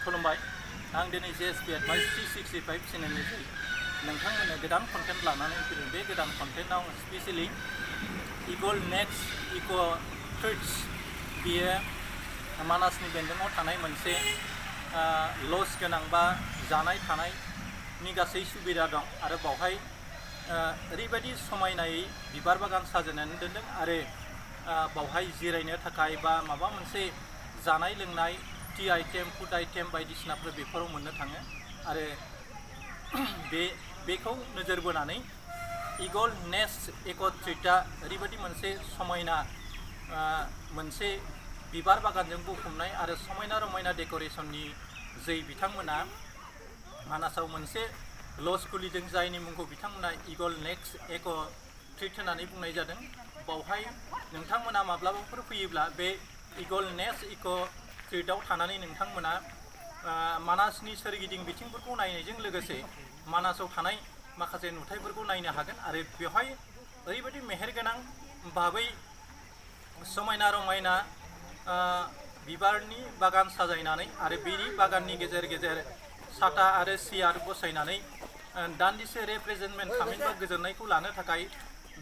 खुलुमबाय आं दिनै JSP Advice 365 चेनेलनिफ्राय नोंथांमोननो गोदान कन्टेन्ट लानानै फैदों। बे गोदान कन्टेन्टआव स्पेशली इगल नेक्स्ट इक' ट्रिट्स बियो मानासनि बेन्दोङाव थानाय मोनसे लज गोनां बा जानाय थानायनि गासै सुबिदा दं आरो बावहाय ओरैबायदि समायनायै बिबार बागान साजायनानै दोनदों आरो बावहाय जिरायनो थाखाय बा माबा मोनसे जानाय लोंनाय टी आइटेम फुड आइटेम बायदिसिनाफोर बेफोराव मोननो थाङो आरो बेखौ नोजोर बोनानै इगल नेस्ट इक' ट्रिटआ ओरैबायदि मोनसे समायना मोनसे बिबार बागानजों बुंफबनाय आरो समायना रमायना डेक'रेसननि जै बिथांमोना मानासाव मोनसे लज खुलिदों जायनि मुंखौ बिथांमोना इगल नेक्स्ट इक' ट्रिट होननानै बुंनाय जादों। बावहाय नोंथांमोना माब्लाबाफोर फैयोब्ला बे इगल नेस्ट इक' ट्रिटआव थानानै नोंथांमोना मानासनि सोरगिदिं बिथिंफोरखौ नायनायजों लोगोसे मानासाव थानाय माखासे नुथायफोरखौ नायनो हागोन आरो बेवहाय ओरैबायदि मेहेरगोनां भाबै समायना रमायना बिबारनि बागान साजायनानै आरो बेनि बागाननि गेजेर गेजेर साथा आरो सियार बसायनानै दान्दिसे रिप्रेजेन्टमेन्ट थामहिनबा गोजोननायखौ लानो थाखाय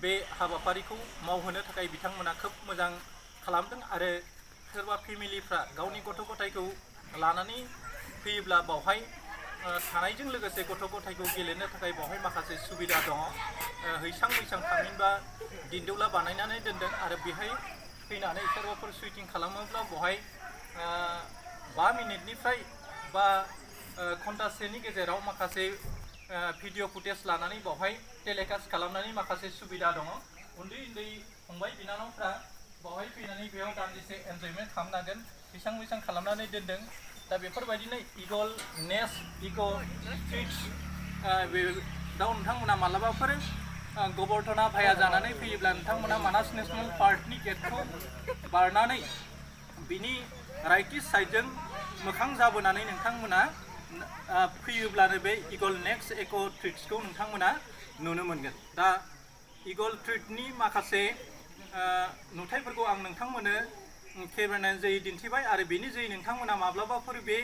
बे हाबाफारिखौ मावहोनो थाखाय बिथांमोना खोब मोजां खालामदों आरो सोरबा फेमिलिफ्रा गावनि गथ' गथायखौ लानानै फैयोब्ला बावहाय थानायजों लोगोसे गथ' गथायखौ गेलेनो थाखाय बावहाय माखासे सुबिदा दङ। हैसां मैसां थामहिनबा दिन्दौला बानायनानै दोनदों आरो बेहाय फैनानै सोरबाफोर सुइटिं खालामोब्ला बेवहाय 5 मिनिटनिफ्राय बा घन्टासेनि गेजेराव माखासे भिडिअ फुटेज लानानै बावहाय टेलिकास्ट खालामनानै माखासे सुबिदा दङ। उन्दै उन्दै फंबाय बिनानावफ्रा बावहाय फैनानै बेयाव दान्दिसे एन्जयमेन्ट खालामनो हागोन। हैसां मैसां खालामनानै दोनदों। दा बेफोरबायदिनो इगल नेस्ट इक' ट्रिट्स बेयाव नोंथांमोना मालाबाफोर गबर्धना भाया जानानै फैयोब्ला नोंथांमोना मानास नेसनेल पार्कनि गेटखौ बारनानै बिनि राइटिस्ट साइडजों मोखां जाबोनानै नोंथांमोना फैयोब्लानो बे इगल नेक्स्ट इक' ट्रिट्सखौ नोंथांमोना नुनो मोनगोन। दा इगल ट्रिटनि माखासे नुथायफोरखौ आं नोंथांमोननो केमेरानि जै दिन्थिबाय आरो बेनि जै नोंथांमोना माब्लाबाफोर बे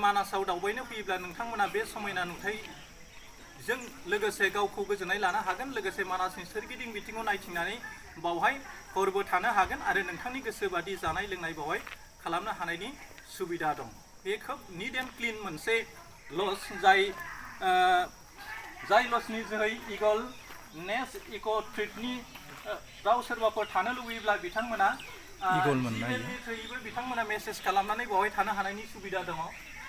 मानासाव दावबायनो फैयोब्ला नोंथांमोना बे समायना नुथायजों लोगोसे गावखौ गोजोननाय लानो हागोन, लोगोसे मानासनि सोरगिदिं बिथिङाव नायथिंनानै बावहाय हरबो थानो हागोन आरो नोंथांनि गोसो बादि जानाय लोंनाय बावहाय खालामनो हानायनि सुबिदा दं। बे खोब निट एन्ड क्लिन मोनसे लज जाय लजनि जोहै इगल नेस्ट इक' ट्रिटनि राव सोरबाफोर थानो लुबैयोब्ला बिथांमोना इमेलनि थ्रुयैबो बिथांमोना मेसेज खालामनानै बावहाय थानो हानायनि सुबिदा दङ।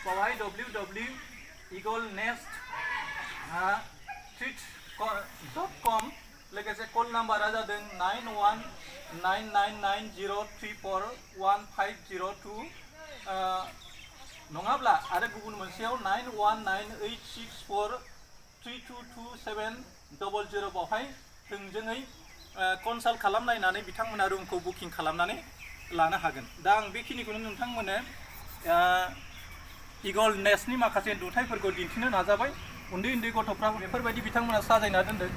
बावहाय www.eaglenest.com लोगोसे कल नाम्बारा जादों 919990341502 नङाब्ला आरो गुबुन मोनसेयाव 919864322700 बावहाय थोंजोङै कनसाल्ट खालामलायनानै बिथांमोना रुमखौ बुकिं खालामनानै लानो हागोन। दा आं बेखिनिखौनो नोंथांमोननो इगल नेस्टनि माखासे नुथायफोरखौ दिन्थिनो नाजाबाय। उन्दै उन्दै गथ'फ्रा बेफोरबायदि बिथांमोना साजायना दोनदों।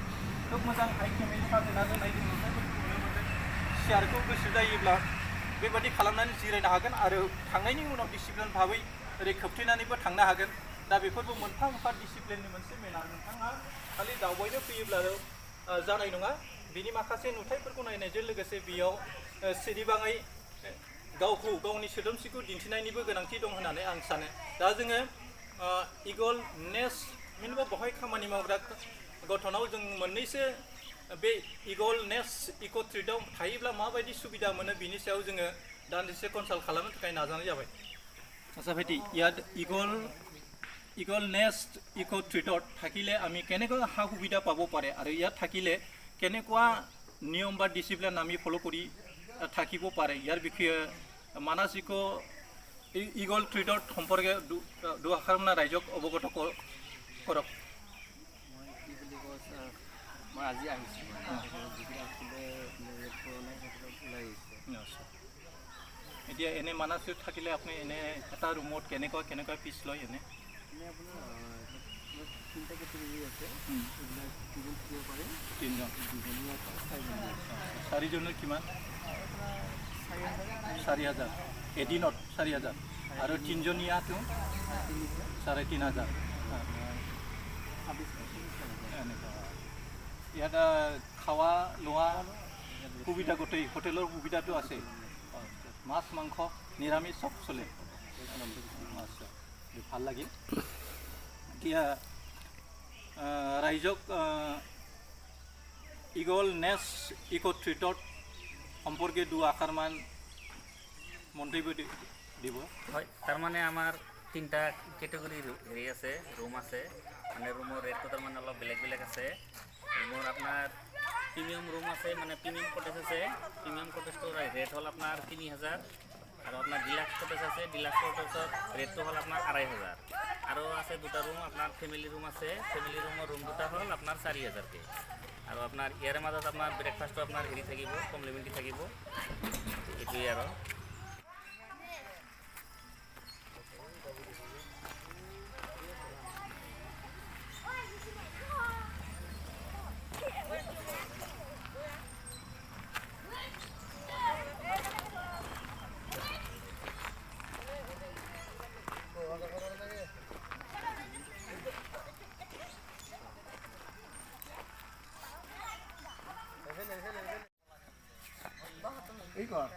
खोब मोजां आइटेमै साजायना दोननाय जों नुथायफोरखौ नुनो मोनदों। सियारखौ गोसो जायोब्ला बेबायदि खालामनानै जिरायनो हागोन आरो थांनायनि उनाव डिसिप्लिन भाबै ओरै खोबथेनानैबो थांनो हागोन। दा बेफोरबो मोनफा मोनफा डिसिप्लिननि मोनसे मेनार। नोंथाङा खालि दावबायनो फैयोब्लाल' जानाय नङा, बिनि माखासे नुथायफोरखौ नायनायजों लोगोसे बेयाव सिरिबाङै गावखौ गावनि सोदोमस्रिखौ दिन्थिनायनिबो गोनांथि दं होननानै आं सानो। दा जोङो इगल नेस्ट मिनबा बेवहाय खामानि मावग्रा गथ'नाव जों मोननैसो बे इगल नेस्ट इक' ट्रिटआव थायोब्ला माबायदि सुबिदा मोनो बिनि सायाव जोङो दान्दिसे कनसाल्ट खालामनो थाखाय नाजानाय जाबाय। আচ্ছা ভাইটি, ইয়াত ইগল নেষ্ট ইক' ট্ৰিটত থাকিলে আমি কেনেকৈ সা সুবিধা পাব পাৰে আৰু ইয়াত থাকিলে কেনেকুৱা নিয়ম বা ডিচিপ্লিন আমি ফ'ল' কৰি থাকিব পাৰে, ইয়াৰ বিষয়ে মানাস ইগল ট্ৰিটৰ সম্পৰ্কে দুআষাৰমান ৰাইজক অৱগত কৰক। মই আজি আহিছোঁ, এতিয়া এনে মানাসত থাকিলে আপুনি এনে এটা ৰুমত কেনেকুৱা কেনেকুৱা ফিজ লয়? এনে আপোনাৰ 3টা কেটেগৰী আছে, এইবিলাক টিকেট দিব পাৰে। 3জন, 2জনীয়া 4জনীয়া। 4জনৰ কিমান? 4,000। 4,000 এদিনত 4,000। আৰু তিনিজনীয়াটো 3,500 এনেকুৱা ইয়াত খাৱা লোৱা সুবিধা গোটেই হোটেলৰ সুবিধাটো আছে মাছ মাংস নিৰামিষ চব চলে আচ্ছা ভাল লাগিল এতিয়া ৰাইজক ইগল নেচ ইকো ট্ৰিটত সম্পৰ্কে আষাৰমান মন্তব্য দিব হয় তাৰমানে আমাৰ তিনিটা কেটেগৰী হেৰি আছে ৰুম আছে মানে ৰুমৰ ৰেটটো তাৰমানে অলপ বেলেগ বেলেগ আছে ৰুমৰ আপোনাৰ প্ৰিমিয়াম ৰুম আছে মানে প্ৰিমিয়াম কটেজ আছে প্ৰিমিয়াম কটেজটোৰ ৰেট হ'ল আপোনাৰ 3,000 আৰু আপোনাৰ ডিলাক্স কটেজ আছে ডিলাক্স কটেজৰ ৰেটটো হ'ল আপোনাৰ 2,500 আৰু আছে দুটা ৰুম আপোনাৰ ফেমিলি ৰুম আছে ফেমিলি ৰুমৰ ৰুম দুটা হ'ল আপোনাৰ 4,000কৈ আৰু আপোনাৰ ইয়াৰে মাজত আপোনাৰ ব্ৰেকফাষ্টটো আপোনাৰ হেৰি থাকিব কমপ্লিমেণ্টাৰী থাকিব এইটোৱেই আৰু এই কর